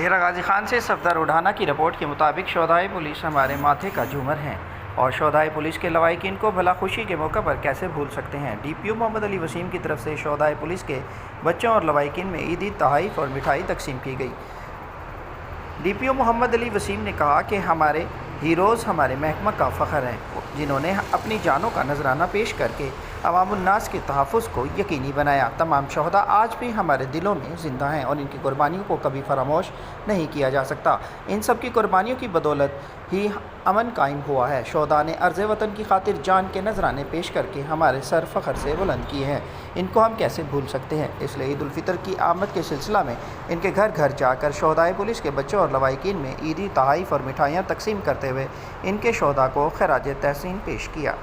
ज़हीरा गाजी खान से सफदर उढ़ाना की रिपोर्ट के मुताबिक शोधाई पुलिस हमारे माथे का झूमर हैं और शोधाई पुलिस के लवाहिकीन को भला खुशी के मौके पर कैसे भूल सकते हैं। DPO मोहम्मद अली वसीम की तरफ से शोधाई पुलिस के बच्चों और लवाहिकीन में ईदी तोहफ़े और मिठाई तकसीम की गई। DPO मोहम्मद अली वसीम ने कहा कि हमारे हीरोज़ हमारे महकमा का फ़ख्र हैं, जिन्होंने अपनी जानों का नजराना पेश करके अवामुन्नास के तहफ़्फ़ुज़ को यकीनी बनाया। तमाम शहदा आज भी हमारे दिलों में ज़िंदा हैं और इनकी कुर्बानियों को कभी फरामोश नहीं किया जा सकता। इन सब की कुर्बानियों की बदौलत ही अमन कायम हुआ है। शहदा ने अर्ज़ वतन की खातिर जान के नजराने पेश करके हमारे सर फ़ख्र से बुलंद किए हैं। इनको हम कैसे भूल सकते हैं। इसलिए ईद उल फितर की आमद के सिलसिला में इनके घर घर जाकर शहदाए पुलिस के बच्चों और लवाहिकीन में ईदी तोहफ़े और मिठाइयाँ तकसीम करते हुए इनके शहदा को खराज तहसीन पेश किया।